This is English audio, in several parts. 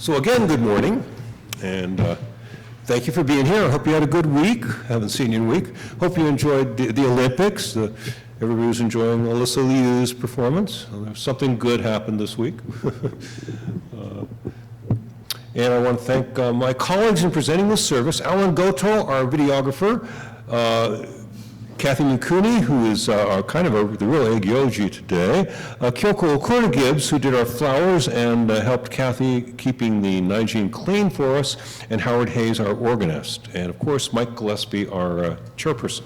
So again, good morning, and thank you for being here. I hope you had a good week. Haven't seen you in a week. Hope you enjoyed the Olympics. Everybody was enjoying Alyssa Liu's performance. Something good happened this week. And I want to thank my colleagues in presenting this service, Alan Goto, our videographer, Kathy Mikuni, who is the real Egyoji today, Kyoko Okura Gibbs, who did our flowers and helped Kathy keeping the Nijin clean for us, and Howard Hayes, our organist, and of course Mike Gillespie, our chairperson.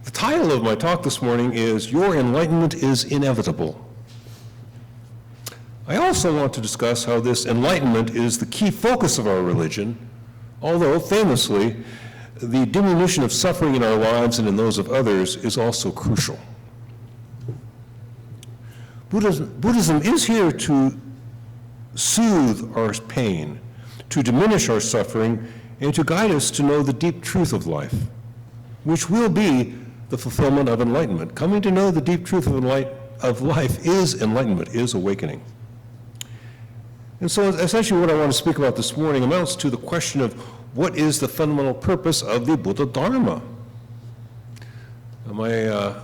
The title of my talk this morning is Your Enlightenment is Inevitable. I also want to discuss how this enlightenment is the key focus of our religion, although famously, the diminution of suffering in our lives and in those of others is also crucial. Buddhism is here to soothe our pain, to diminish our suffering, and to guide us to know the deep truth of life, which will be the fulfillment of enlightenment. Coming to know the deep truth of life is enlightenment, is awakening. And so essentially what I want to speak about this morning amounts to the question of what is the fundamental purpose of the Buddha Dharma? My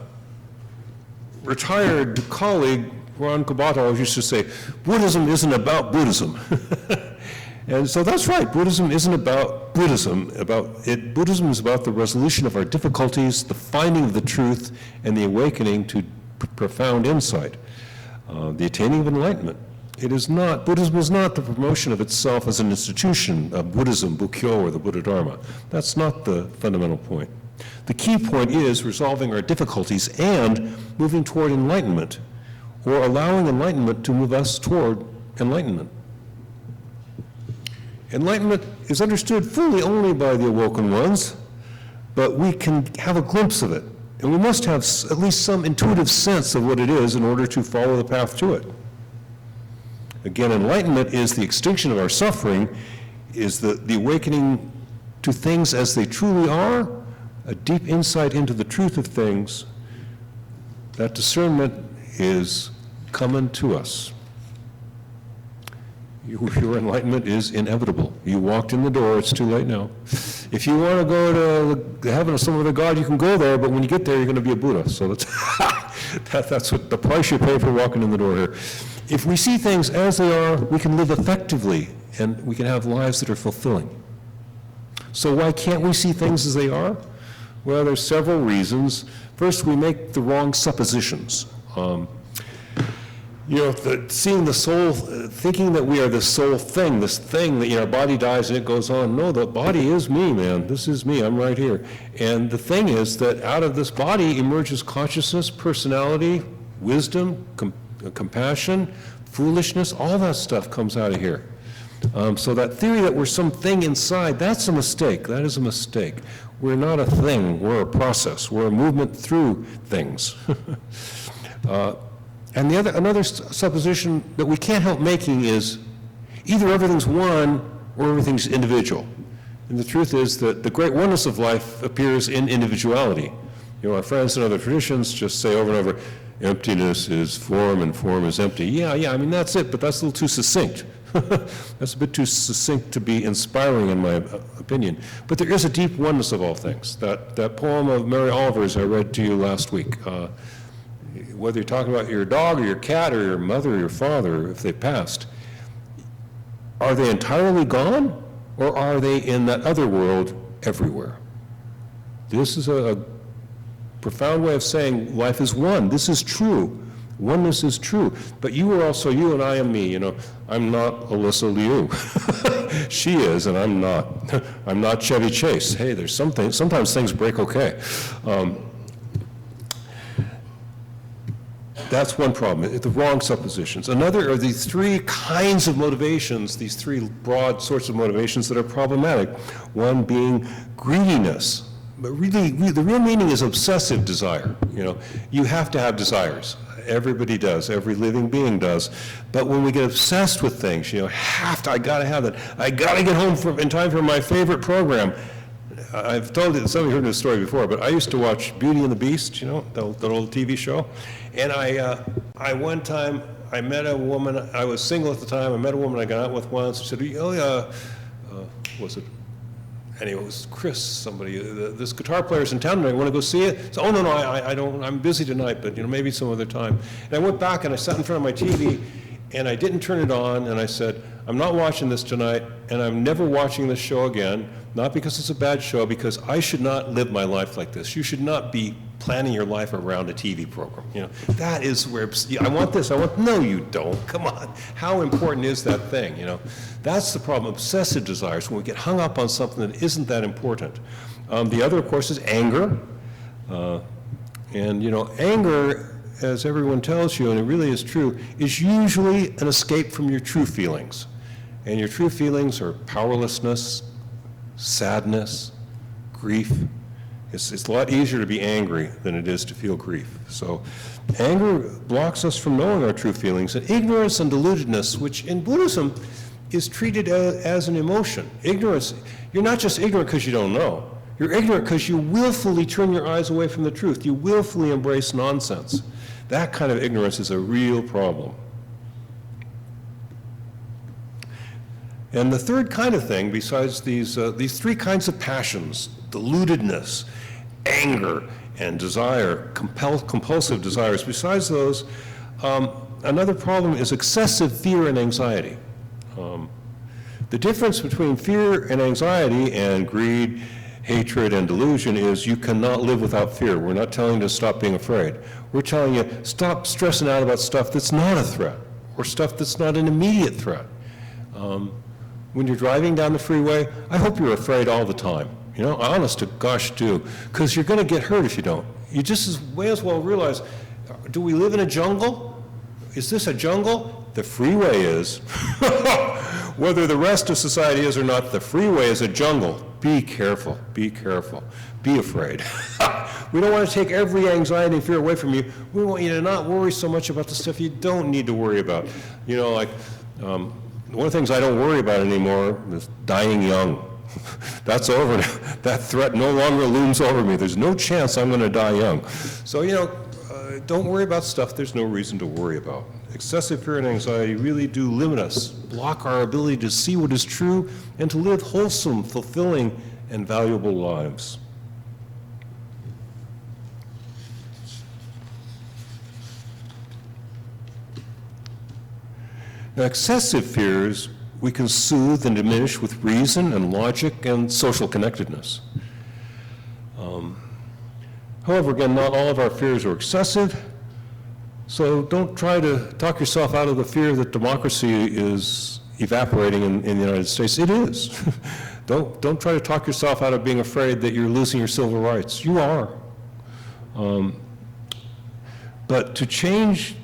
retired colleague, Ron Kabato, used to say, Buddhism isn't about Buddhism. And so that's right, Buddhism isn't about Buddhism. Buddhism is about the resolution of our difficulties, the finding of the truth, and the awakening to profound insight, the attaining of enlightenment. Buddhism is not the promotion of itself as an institution of Buddhism, Bukkyo, or the Buddha Dharma. That's not the fundamental point. The key point is resolving our difficulties and moving toward enlightenment, or allowing enlightenment to move us toward enlightenment. Enlightenment is understood fully only by the awoken ones, but we can have a glimpse of it, and we must have at least some intuitive sense of what it is in order to follow the path to it. Again, enlightenment is the extinction of our suffering, is the awakening to things as they truly are, a deep insight into the truth of things. That discernment is coming to us. Your enlightenment is inevitable. You walked in the door, it's too late now. If you want to go to the heaven of some other God, you can go there, but when you get there, you're going to be a Buddha. So that's what the price you pay for walking in the door here. If we see things as they are, we can live effectively, and we can have lives that are fulfilling. So why can't we see things as they are? Well, there's several reasons. First, we make the wrong suppositions. Seeing the soul, thinking that we are this soul thing, this thing that our body dies and it goes on. No, the body is me, man. This is me. I'm right here. And the thing is that out of this body emerges consciousness, personality, wisdom, compassion, foolishness, all that stuff comes out of here. So that theory that we're something inside, that's a mistake. That is a mistake. We're not a thing. We're a process. We're a movement through things. And another supposition that we can't help making is either everything's one or everything's individual. And the truth is that the great oneness of life appears in individuality. Our friends in other traditions just say over and over, emptiness is form and form is empty. Yeah, I mean, that's it, but that's a little too succinct. That's a bit too succinct to be inspiring in my opinion. But there is a deep oneness of all things. That poem of Mary Oliver's I read to you last week, whether you're talking about your dog or your cat or your mother or your father, if they passed, are they entirely gone or are they in that other world everywhere? This is a profound way of saying life is one. This is true. Oneness is true. But you are also you and I am me. I'm not Alyssa Liu. She is and I'm not. I'm not Chevy Chase. Hey, there's something, sometimes things break okay. That's one problem, the wrong suppositions. Another are these three kinds of motivations, these three broad sorts of motivations that are problematic. One being greediness. But really, the real meaning is obsessive desire. You have to have desires. Everybody does. Every living being does. But when we get obsessed with things, I gotta have that. I gotta get home in time for my favorite program. I've told you, some of you heard this story before, but I used to watch Beauty and the Beast, that old TV show. And I one time I met a woman, I was single at the time, I met a woman I got out with once, she said, oh yeah, was it, anyway, it was Chris, somebody, this guitar player's in town tonight, want to go see it? So, oh no, I don't, I'm busy tonight, but maybe some other time. And I went back and I sat in front of my TV, and I didn't turn it on, and I said, I'm not watching this tonight, and I'm never watching this show again, not because it's a bad show, because I should not live my life like this. You should not be planning your life around a TV program. That is where, I want this, no you don't, come on. How important is that thing, That's the problem, obsessive desires, when we get hung up on something that isn't that important. The other, of course, is anger. Anger, as everyone tells you, and it really is true, is usually an escape from your true feelings. And your true feelings are powerlessness, sadness, grief. It's a lot easier to be angry than it is to feel grief. So anger blocks us from knowing our true feelings. And ignorance and deludedness, which in Buddhism is treated as an emotion. Ignorance, you're not just ignorant because you don't know. You're ignorant because you willfully turn your eyes away from the truth. You willfully embrace nonsense. That kind of ignorance is a real problem. And the third kind of thing, besides these three kinds of passions, deludedness, anger, and desire, compulsive desires, besides those, another problem is excessive fear and anxiety. The difference between fear and anxiety and greed, hatred, and delusion is you cannot live without fear. We're not telling you to stop being afraid. We're telling you, stop stressing out about stuff that's not a threat, or stuff that's not an immediate threat. When you're driving down the freeway, I hope you're afraid all the time. Honest to gosh do, because you're going to get hurt if you don't. You just may as well realize, do we live in a jungle? Is this a jungle? The freeway is. Whether the rest of society is or not, the freeway is a jungle. Be careful, be careful, be afraid. We don't want to take every anxiety and fear away from you. We want you to not worry so much about the stuff you don't need to worry about. One of the things I don't worry about anymore is dying young. That's over now. That threat no longer looms over me. There's no chance I'm going to die young. So, don't worry about stuff there's no reason to worry about. Excessive fear and anxiety really do limit us, block our ability to see what is true and to live wholesome, fulfilling, and valuable lives. Now, excessive fears we can soothe and diminish with reason and logic and social connectedness. However, again, not all of our fears are excessive, so don't try to talk yourself out of the fear that democracy is evaporating in the United States. It is. Don't try to talk yourself out of being afraid that you're losing your civil rights. You are. But to change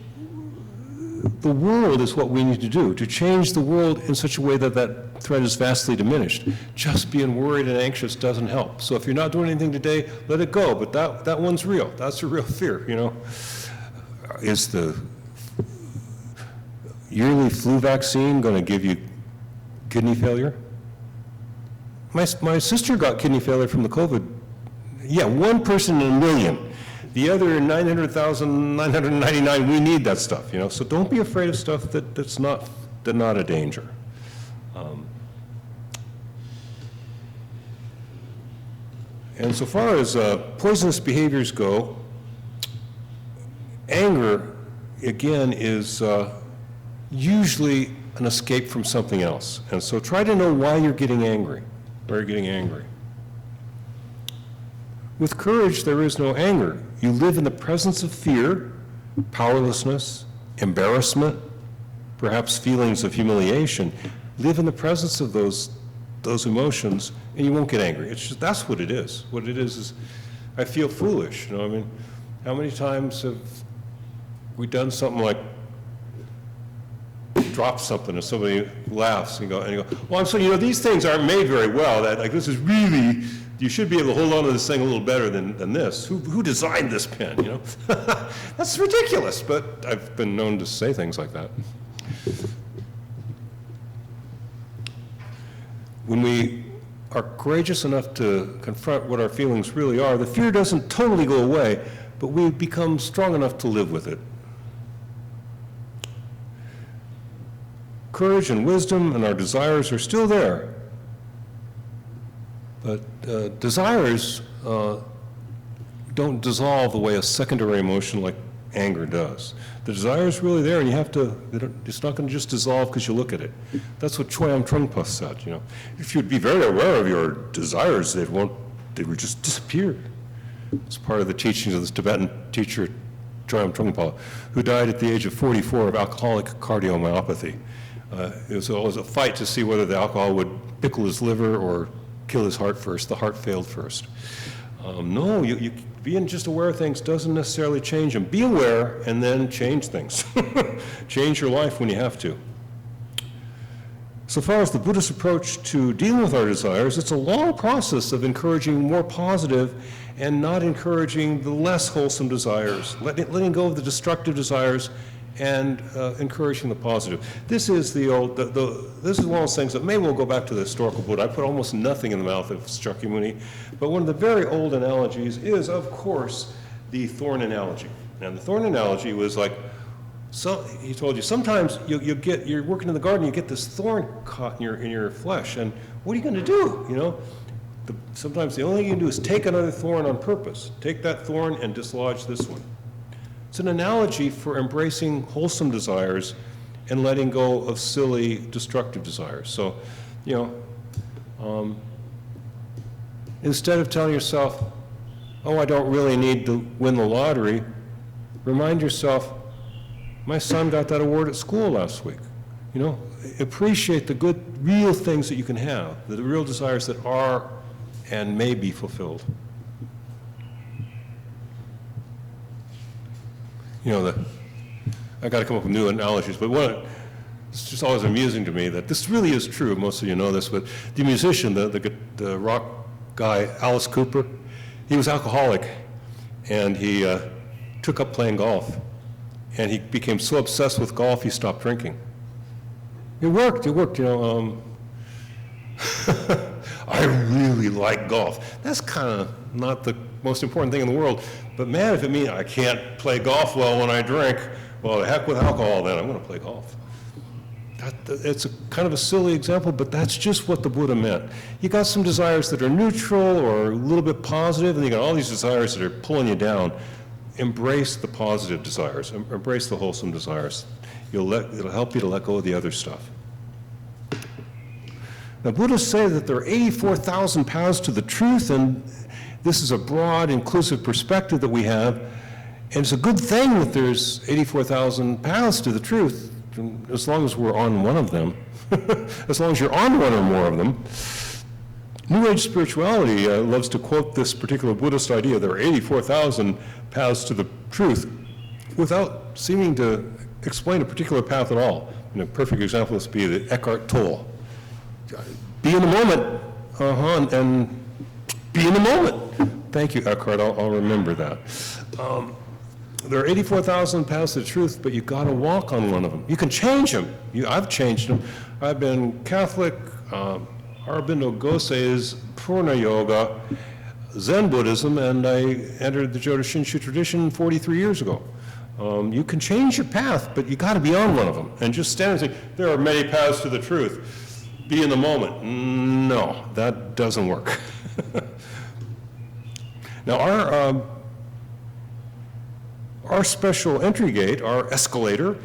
the world is what we need to do, to change the world in such a way that that threat is vastly diminished. Just being worried and anxious doesn't help. So if you're not doing anything today, let it go, but that one's real. That's a real fear, Is the yearly flu vaccine going to give you kidney failure? My sister got kidney failure from the COVID. Yeah, one person in a million. The other 900,999, we need that stuff, So don't be afraid of stuff that's not a danger. And so far as poisonous behaviors go, anger, again, is usually an escape from something else. And so try to know why you're getting angry. With courage, there is no anger. You live in the presence of fear, powerlessness, embarrassment, perhaps feelings of humiliation. Live in the presence of those emotions, and you won't get angry. It's just, that's what it is. What it is I feel foolish. How many times have we done something like drop something and somebody laughs and you go, well, I'm sorry, these things aren't made very well. This is really, you should be able to hold on to this thing a little better than this. Who designed this pen, That's ridiculous, but I've been known to say things like that. When we are courageous enough to confront what our feelings really are, the fear doesn't totally go away, but we become strong enough to live with it. courage and wisdom and our desires are still there. But desires don't dissolve the way a secondary emotion like anger does. The desire is really there, and you have to, it's not going to just dissolve because you look at it. That's what Choyam Trungpa said, you know. If you'd be very aware of your desires, they would just disappear. It's part of the teachings of this Tibetan teacher, Choyam Trungpa, who died at the age of 44 of alcoholic cardiomyopathy. It was always a fight to see whether the alcohol would pickle his liver or kill his heart first. The heart failed first. No, you being just aware of things doesn't necessarily change them. Be aware and then change things. Change your life when you have to. So far as the Buddhist approach to dealing with our desires, it's a long process of encouraging more positive and not encouraging the less wholesome desires, letting go of the destructive desires and encouraging the positive. This is this is one of those things that maybe we'll go back to the historical Buddha. I put almost nothing in the mouth of Shakyamuni, but one of the very old analogies is, of course, the thorn analogy. And the thorn analogy was like, so he told you sometimes you're working in the garden, you get this thorn caught in your flesh, and what are you going to do? You know, sometimes the only thing you can do is take another thorn on purpose. Take that thorn and dislodge this one. It's an analogy for embracing wholesome desires and letting go of silly, destructive desires. So, you know, instead of telling yourself, oh, I don't really need to win the lottery, remind yourself, my son got that award at school last week. You know, appreciate the good, real things that you can have, the real desires that are and may be fulfilled. You know, I got to come up with new analogies, but it's just always amusing to me that this really is true. Most of you know this, but the musician, the rock guy, Alice Cooper, he was alcoholic, and he took up playing golf, and he became so obsessed with golf he stopped drinking. It worked, you know. I really like golf. That's kind of not the most important thing in the world. But man, if it means I can't play golf well when I drink, well, the heck with alcohol then, I'm going to play golf. It's a kind of a silly example, but that's just what the Buddha meant. You got some desires that are neutral or a little bit positive, and you got all these desires that are pulling you down. Embrace the positive desires. Embrace the wholesome desires. It'll help you to let go of the other stuff. Now, Buddhists say that there are 84,000 paths to the truth, and this is a broad, inclusive perspective that we have, and it's a good thing that there's 84,000 paths to the truth, as long as we're on one of them, as long as you're on one or more of them. New Age spirituality loves to quote this particular Buddhist idea, there are 84,000 paths to the truth, without seeming to explain a particular path at all. And a perfect example would be the Eckhart Tolle. Be in the moment, and be in the moment. Thank you, Eckhart, I'll remember that. There are 84,000 paths to the truth, but you got to walk on one of them. You can change them. I've changed them. I've been Catholic, Aurobindo Gose's Purna Yoga, Zen Buddhism, and I entered the Jodo Shinshu tradition 43 years ago. You can change your path, but you got to be on one of them. And just stand and say, there are many paths to the truth. Be in the moment. No, that doesn't work. Now, our special entry gate, our escalator,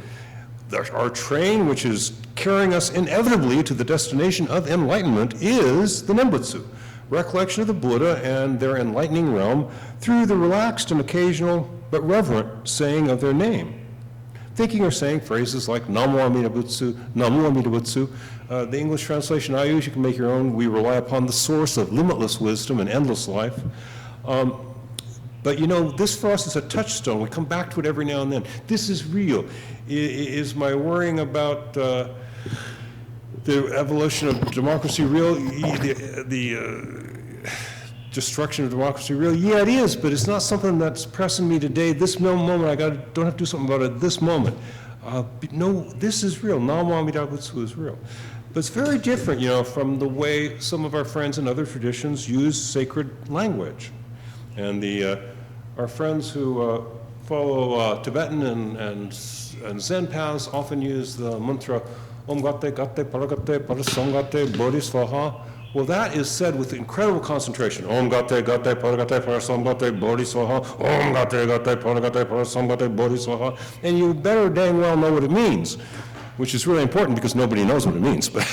our train, which is carrying us inevitably to the destination of enlightenment, is the Nembutsu, recollection of the Buddha and their enlightening realm through the relaxed and occasional but reverent saying of their name. Thinking or saying phrases like Namo Amida Butsu, Namo Amida Butsu. The English translation I use, you can make your own. We rely upon the source of limitless wisdom and endless life. But you know, this for us is a touchstone. We come back to it every now and then. This is real. Is my worrying about the evolution of democracy real? The destruction of democracy real? Yeah, it is, but it's not something that's pressing me today. This moment, don't have to do something about it this moment. No, this is real. Namo Amida Butsu is real. But it's very different, you know, from the way some of our friends in other traditions use sacred language. And our friends who follow Tibetan and Zen paths often use the mantra Om Gate Gate Paragate Parasangate Bodhisvaha. Well, that is said with incredible concentration. Om Gate Gate Paragate Parasangate Bodhisvaha. Om Gate Gate Paragate Parasangate Bodhisvaha. And you better dang well know what it means, which is really important because nobody knows what it means. But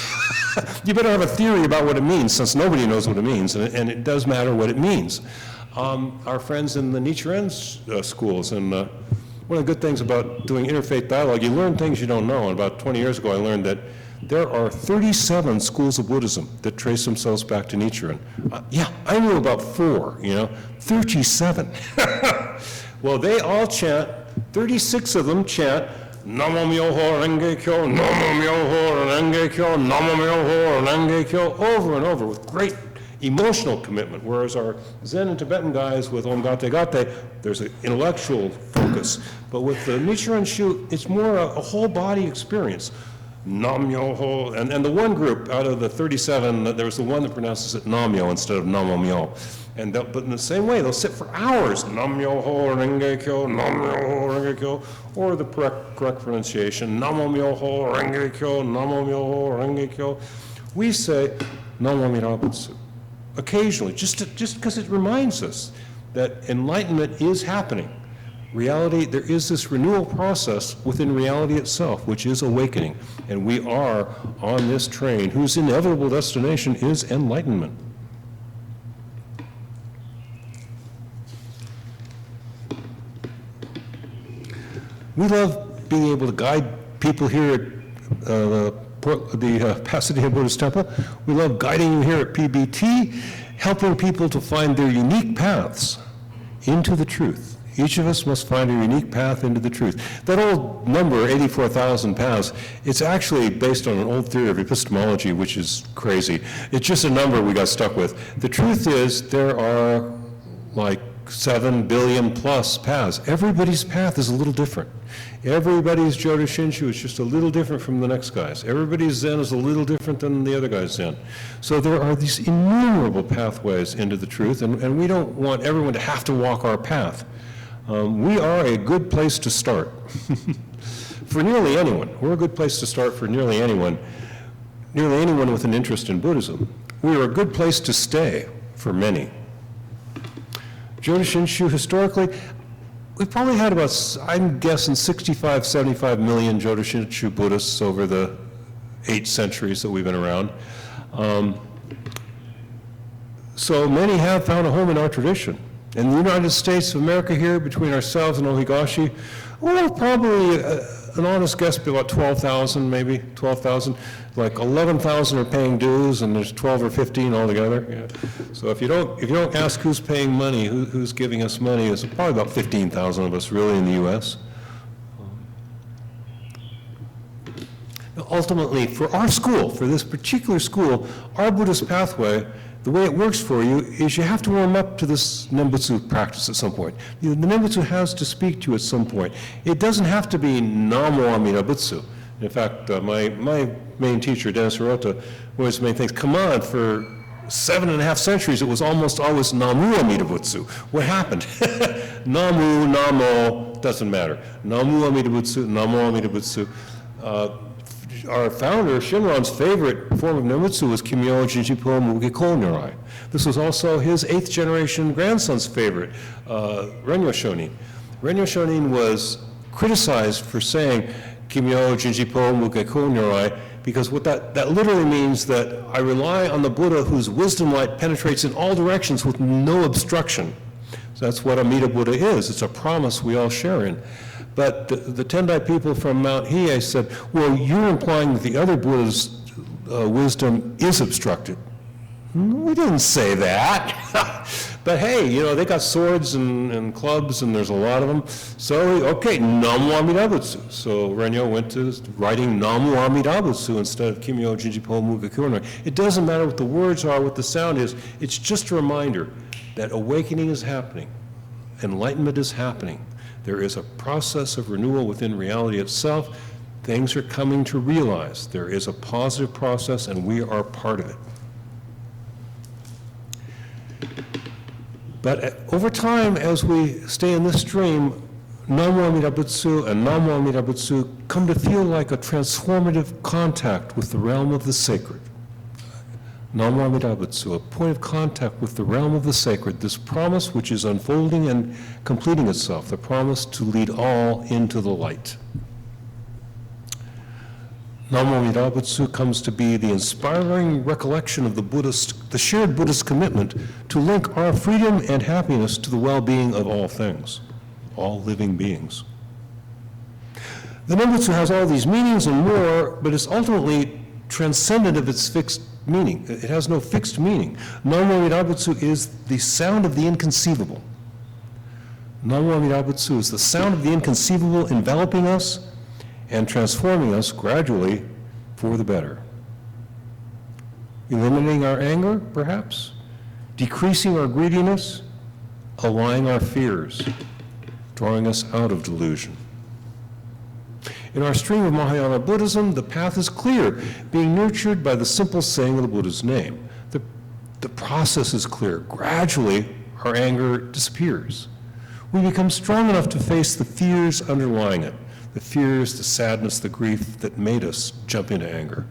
you better have a theory about what it means, since nobody knows what it means, and it does matter what it means. Our friends in the Nichiren schools, and one of the good things about doing interfaith dialogue, you learn things you don't know. And about 20 years ago, I learned that there are 37 schools of Buddhism that trace themselves back to Nichiren. Yeah, I knew about 4, 37. Well, they all chant, 36 of them chant, Namo Myoho Renge Kyo, Namo Myoho Renge Kyo, Namo Myoho Renge Kyo, over and over with great emotional commitment, whereas our Zen and Tibetan guys with Om Gate Gate, there's an intellectual focus. But with the Nichiren Shu, it's more a whole body experience. Nam Myoho, and the one group out of the 37, there was the one that pronounces it Namyo instead of Namo Myo. But in the same way, they'll sit for hours, Nam Myoho Renge Kyo, Nam Myoho Renge Kyo, or the correct pronunciation, Namo Myoho Renge Kyo, Namo Myoho Renge Kyo. We say Namo Mirabutsu occasionally, just because it reminds us that enlightenment is happening. Reality, there is this renewal process within reality itself, which is awakening. And we are on this train whose inevitable destination is enlightenment. We love being able to guide people here at the Pasadena Buddhist Temple. We love guiding you here at PBT, helping people to find their unique paths into the truth. Each of us must find a unique path into the truth. That old number, 84,000 paths, it's actually based on an old theory of epistemology, which is crazy. It's just a number we got stuck with. The truth is there are like 7 billion plus paths. Everybody's path is a little different. Everybody's Jodo Shinshu is just a little different from the next guy's. Everybody's Zen is a little different than the other guy's Zen. So there are these innumerable pathways into the truth, and we don't want everyone to have to walk our path. We are a good place to start for nearly anyone. We're a good place to start for nearly anyone with an interest in Buddhism. We are a good place to stay for many. Jodo Shinshu, historically, we've probably had about, I'm guessing, 65, 75 million Jodo Shinshu Buddhists over the 8 centuries that we've been around. So many have found a home in our tradition. In the United States of America here, between ourselves and Ohigashi, well, probably an honest guess be about 12,000, maybe 12,000. Like 11,000 are paying dues, and there's 12 or 15 altogether. Yeah. So if you don't ask who's paying money, who's giving us money, it's probably about 15,000 of us really in the U.S. Ultimately, for our school, for this particular school, our Buddhist pathway, the way it works for you is you have to warm up to this Nembutsu practice at some point. The Nembutsu has to speak to you at some point. It doesn't have to be Namo Amida Butsu. In fact, my main teacher, Dennis Hirota, was main things. Come on, for 7.5 centuries, it was almost always Namu Amida Butsu. What happened? Namu, Namo, doesn't matter. Namu Amida Butsu, Namo Amida Butsu. Our founder, Shinran's favorite form of Nembutsu was Kimyo Jinjipo Mugeko Nirai. This was also his 8th generation grandson's favorite, Renyo Shonin. Renyo Shonin was criticized for saying Kimyo Jinjipo Mugeko Nirai because what that literally means that I rely on the Buddha whose wisdom light penetrates in all directions with no obstruction. So that's what Amida Buddha is. It's a promise we all share in. But the Tendai people from Mount Hiei said, well, you're implying that the other Buddha's wisdom is obstructed. We didn't say that. But hey, they got swords and clubs, and there's a lot of them. So, okay, Namu Amida Butsu. So Renyo went to writing Namu Amida Butsu instead of Kimyo Jinjipo Mugekyo. It doesn't matter what the words are, what the sound is. It's just a reminder that awakening is happening. Enlightenment is happening. There is a process of renewal within reality itself. Things are coming to realize. There is a positive process, and we are part of it. But over time, as we stay in this stream, Namo Amida Butsu and Namo Amida Butsu come to feel like a transformative contact with the realm of the sacred. Namo Amida Butsu, a point of contact with the realm of the sacred, this promise which is unfolding and completing itself, the promise to lead all into the light. Namo Amida Butsu comes to be the inspiring recollection of the shared Buddhist commitment to link our freedom and happiness to the well-being of all things, all living beings. The Nembutsu has all these meanings and more, but it's ultimately transcendent of its fixed meaning. It has no fixed meaning. Namo Amida Butsu is the sound of the inconceivable. Namo Amida Butsu is the sound of the inconceivable enveloping us and transforming us gradually for the better. Eliminating our anger, perhaps, decreasing our greediness, allaying our fears, drawing us out of delusion. In our stream of Mahayana Buddhism, the path is clear, being nurtured by the simple saying of the Buddha's name. The process is clear. Gradually, our anger disappears. We become strong enough to face the fears underlying it, the fears, the sadness, the grief that made us jump into anger.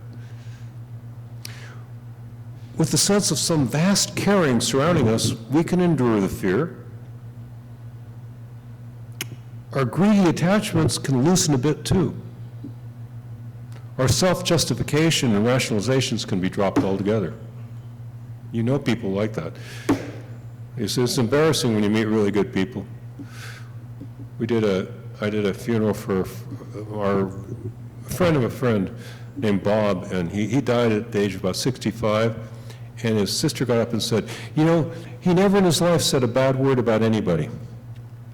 With the sense of some vast caring surrounding us, we can endure the fear. Our greedy attachments can loosen a bit too. Our self-justification and rationalizations can be dropped altogether. You know people like that. It's embarrassing when you meet really good people. I did a funeral for a friend of a friend named Bob, and he died at the age of about 65, and his sister got up and said, you know, he never in his life said a bad word about anybody.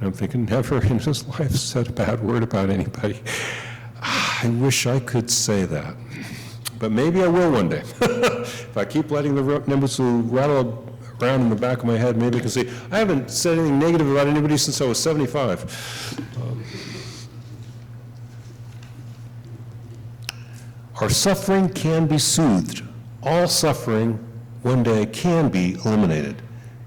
And I'm thinking, never in his life said a bad word about anybody. I wish I could say that, but maybe I will one day. If I keep letting the Nembutsu rattle around in the back of my head, maybe I can say, I haven't said anything negative about anybody since I was 75. Our suffering can be soothed. All suffering one day can be eliminated.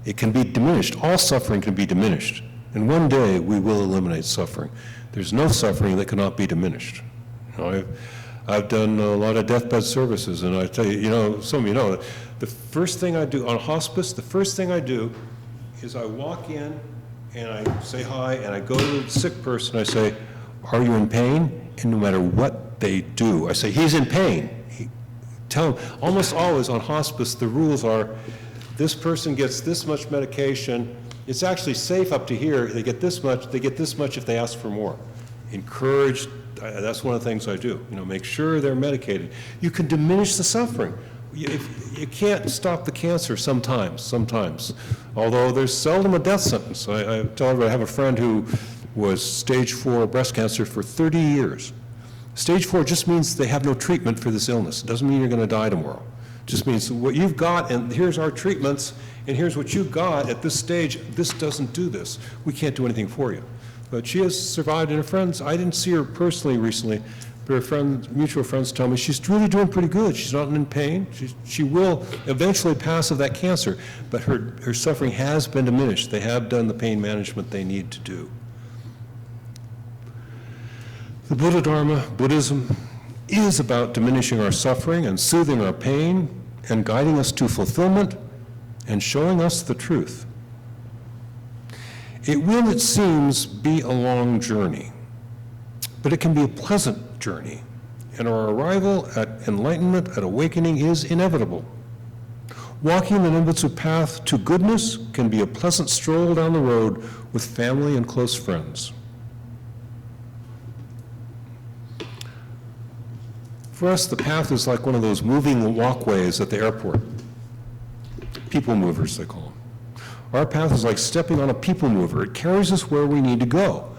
It can be diminished. All suffering can be diminished. And one day we will eliminate suffering. There's no suffering that cannot be diminished. You know, I've done a lot of deathbed services, and I tell you, you know, some of you know, the first thing I do on hospice, the first thing I do is I walk in and I say hi, and I go to the sick person, I say, are you in pain? And no matter what they do, I say, he's in pain. Tell them, almost always on hospice, the rules are, this person gets this much medication, it's actually safe up to here, they get this much if they ask for more. Encourage, that's one of the things I do, you know, make sure they're medicated. You can diminish the suffering. You can't stop the cancer sometimes, although there's seldom a death sentence. I tell everybody, I have a friend who was stage 4 breast cancer for 30 years. Stage 4 just means they have no treatment for this illness. It doesn't mean you're going to die tomorrow. It just means what you've got, and here's our treatments, and here's what you got at this stage. This doesn't do this. We can't do anything for you. But she has survived, and her friends, I didn't see her personally recently, but her friends, mutual friends tell me she's really doing pretty good. She's not in pain. She will eventually pass of that cancer, but her suffering has been diminished. They have done the pain management they need to do. The Buddha Dharma, Buddhism, is about diminishing our suffering and soothing our pain and guiding us to fulfillment and showing us the truth. It will, it seems, be a long journey, but it can be a pleasant journey, and our arrival at enlightenment, at awakening, is inevitable. Walking the Nembutsu path to goodness can be a pleasant stroll down the road with family and close friends. For us, the path is like one of those moving walkways at the airport. People movers, they call them. Our path is like stepping on a people mover. It carries us where we need to go.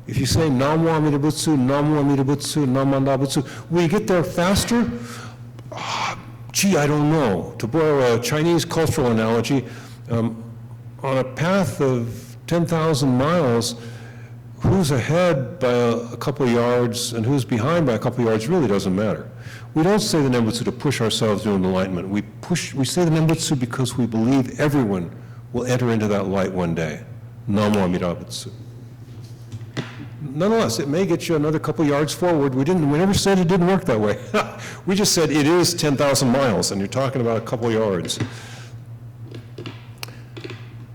If you say Namo Amida Butsu, Namo Amida Butsu, Namo Amida Butsu, will you get there faster? Gee, I don't know. To borrow a Chinese cultural analogy, on a path of 10,000 miles, who's ahead by a couple of yards and who's behind by a couple of yards really doesn't matter. We don't say the Nembutsu to push ourselves to enlightenment. We say the Nembutsu because we believe everyone will enter into that light one day. Namo Amida Butsu. Nonetheless, it may get you another couple yards forward. We never said it didn't work that way. We just said it is 10,000 miles, and you're talking about a couple yards.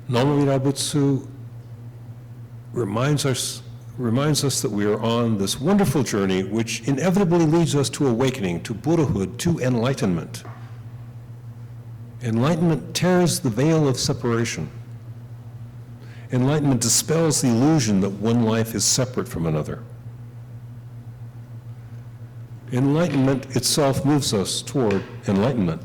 Namo Amida Butsu reminds us that we are on this wonderful journey which inevitably leads us to awakening, to Buddhahood, to enlightenment. Enlightenment tears the veil of separation. Enlightenment dispels the illusion that one life is separate from another. Enlightenment itself moves us toward enlightenment.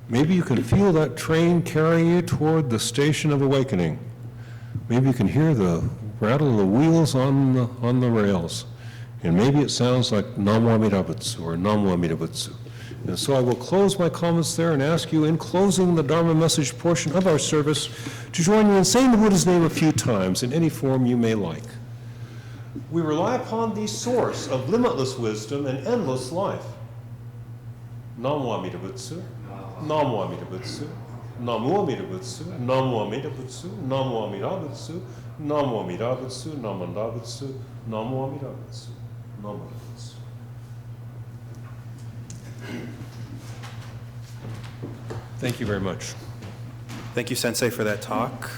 Maybe you can feel that train carrying you toward the station of awakening. Maybe you can hear the rattle of the wheels on the rails. And maybe it sounds like Namo Amida Butsu or Namo Amida Butsu. And so I will close my comments there and ask you, in closing the Dharma message portion of our service, to join me in saying the Buddha's name a few times in any form you may like. We rely upon the source of limitless wisdom and endless life. Namo Amida Butsu, Namo Amida Butsu, Namo Amida Butsu, Namo Amida Butsu, Namo Amida Butsu, Namo Amida Butsu, Namo Amida Butsu, Namo Amida Butsu, Namo Amida Butsu. Thank you very much. Thank you, Sensei, for that talk.